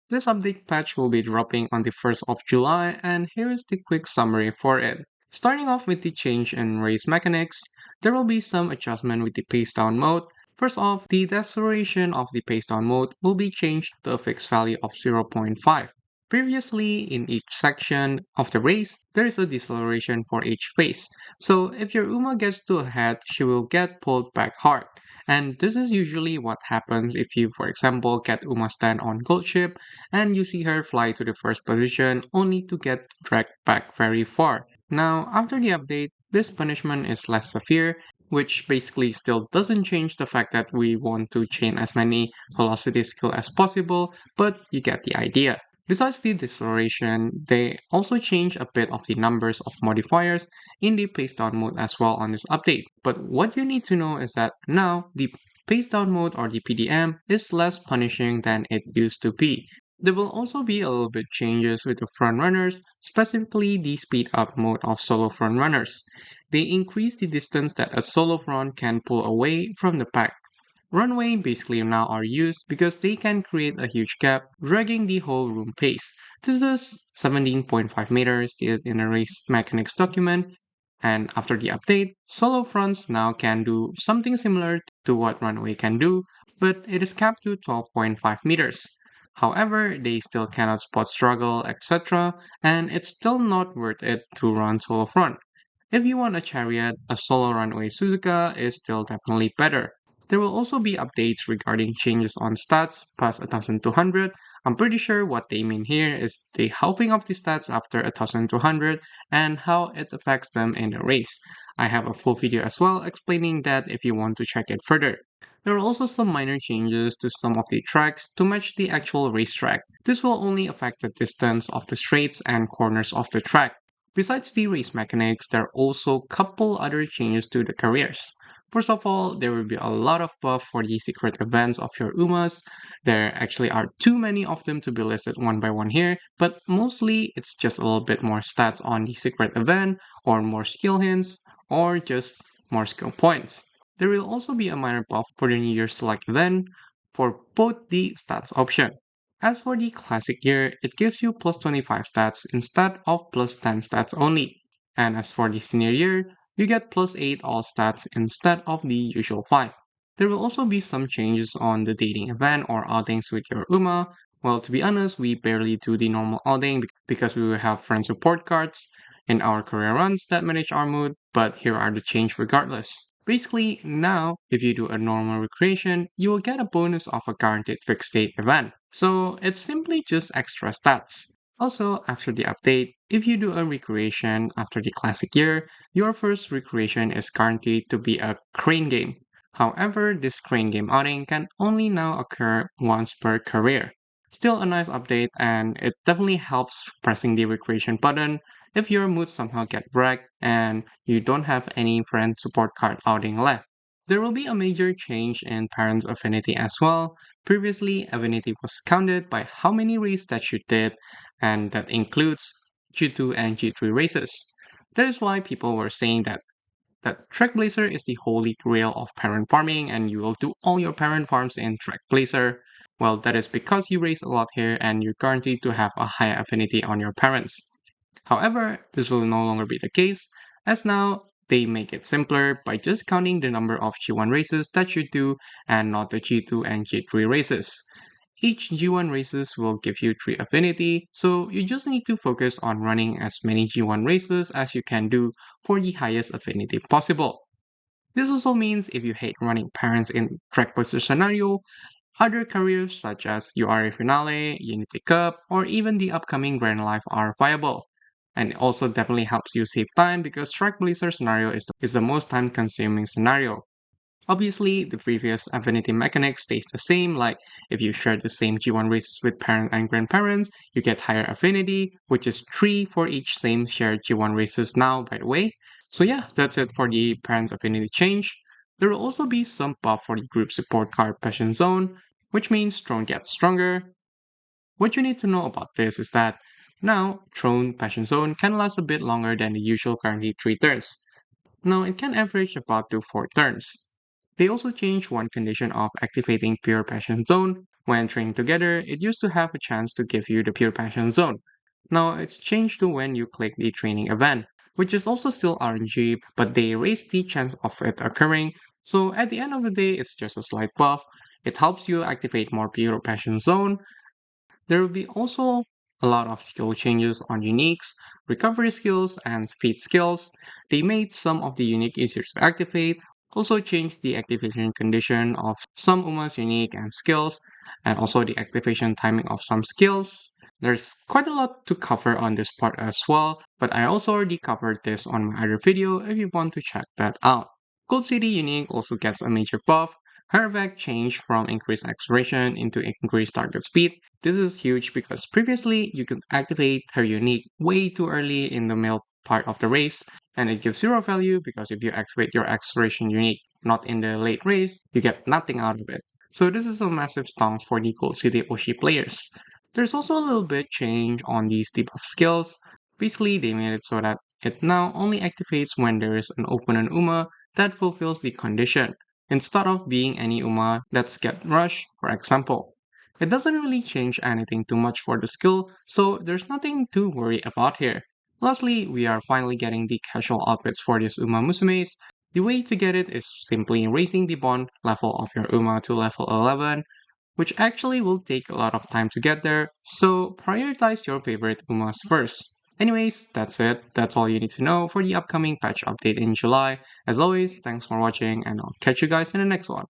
This update patch will be dropping on the 1st of July, and here is the quick summary for it. Starting off with the change in race mechanics, there will be some adjustment with the pace down mode. First off, the deceleration of the pace down mode will be changed to a fixed value of 0.5. Previously, in each section of the race, there is a deceleration for each phase. So if your Uma gets to a head, she will get pulled back hard. And this is usually what happens if you, for example, get Uma stand on gold ship and you see her fly to the first position only to get dragged back very far. Now, after the update, this punishment is less severe, which basically still doesn't change the fact that we want to chain as many velocity skill as possible, but you get the idea. Besides the deceleration, they also change a bit of the numbers of modifiers in the pace down mode as well on this update. But what you need to know is that now the pace down mode or the PDM is less punishing than it used to be. There will also be a little bit changes with the front runners, specifically the speed up mode of solo front runners. They increase the distance that a solo front can pull away from the pack. Runway basically now are used because they can create a huge gap, dragging the whole room pace. This is 17.5 meters stated in a race mechanics document, and after the update, solo fronts now can do something similar to what runway can do, but it is capped to 12.5 meters. However, they still cannot spot struggle, etc., and it's still not worth it to run solo front. If you want a chariot, a solo runway Suzuka is still definitely better. There will also be updates regarding changes on stats past 1200. I'm pretty sure what they mean here is the helping of the stats after 1200 and how it affects them in the race. I have a full video as well explaining that if you want to check it further. There are also some minor changes to some of the tracks to match the actual racetrack. This will only affect the distance of the straights and corners of the track. Besides the race mechanics, there are also a couple other changes to the careers. First of all, there will be a lot of buff for the secret events of your Umas. There actually are too many of them to be listed one by one here, but mostly it's just a little bit more stats on the secret event, or more skill hints, or just more skill points. There will also be a minor buff for the New Year Select event for both the stats option. As for the classic year, it gives you plus 25 stats instead of plus 10 stats only. And as for the senior year, you get plus 8 all stats instead of the usual 5. There will also be some changes on the dating event or outings with your Uma. Well, to be honest, we barely do the normal outing because we will have friend support cards in our career runs that manage our mood, but here are the change regardless. Basically, now, if you do a normal recreation, you will get a bonus of a guaranteed fixed state event. So it's simply just extra stats. Also, after the update, if you do a recreation after the classic year, your first recreation is guaranteed to be a crane game. However, this crane game outing can only now occur once per career. Still a nice update, and it definitely helps pressing the recreation button if your mood somehow get wrecked and you don't have any friend support card outing left. There will be a major change in parents' affinity as well. Previously, affinity was counted by how many races that you did, and that includes G2 and G3 races. That is why people were saying that Trackblazer is the holy grail of parent farming and you will do all your parent farms in Trackblazer. Well, that is because you race a lot here and you're guaranteed to have a high affinity on your parents. However, this will no longer be the case, as now they make it simpler by just counting the number of G1 races that you do and not the G2 and G3 races. Each G1 races will give you 3 affinity, so you just need to focus on running as many G1 races as you can do for the highest affinity possible. This also means if you hate running parents in trackbuster scenario, other careers such as URA Finale, Unity Cup, or even the upcoming Grand Life are viable. And it also definitely helps you save time because Trackblazer scenario is the most time consuming scenario. Obviously, the previous affinity mechanic stays the same, like if you share the same G1 races with parent and grandparents, you get higher affinity, which is 3 for each same shared G1 races now, by the way. So yeah, that's it for the parents affinity change. There will also be some buff for the group support card Passion Zone, which means Throne gets stronger. What you need to know about this is that now Throne Passion Zone can last a bit longer than the usual guaranteed 3 turns. Now it can average about to 4 turns. They also changed one condition of activating Pure Passion Zone. When training together, it used to have a chance to give you the Pure Passion Zone. Now it's changed to when you click the training event, which is also still RNG, but they raised the chance of it occurring. So at the end of the day, it's just a slight buff. It helps you activate more Pure Passion Zone. There will be also a lot of skill changes on uniques, recovery skills, and speed skills. They made some of the unique easier to activate, also changed the activation condition of some UMA's unique and skills, and also the activation timing of some skills. There's quite a lot to cover on this part as well, but I also already covered this on my other video if you want to check that out. Gold City Unique also gets a major buff. Her effect changed from increased acceleration into increased target speed. This is huge because previously you could activate her unique way too early in the middle part of the race, and it gives zero value because if you activate your acceleration unique not in the late race, you get nothing out of it. So this is a massive stance for the Gold City Oshi players. There's also a little bit change on these debuff skills. Basically, they made it so that it now only activates when there is an opponent Uma that fulfills the condition, instead of being any Uma that's get rush, for example. It doesn't really change anything too much for the skill, so there's nothing to worry about here. Lastly, we are finally getting the casual outfits for these umamusumes. The way to get it is simply raising the bond level of your Uma to level 11, which actually will take a lot of time to get there, so prioritize your favorite Umas first. Anyways, that's it. That's all you need to know for the upcoming patch update in July. As always, thanks for watching, and I'll catch you guys in the next one.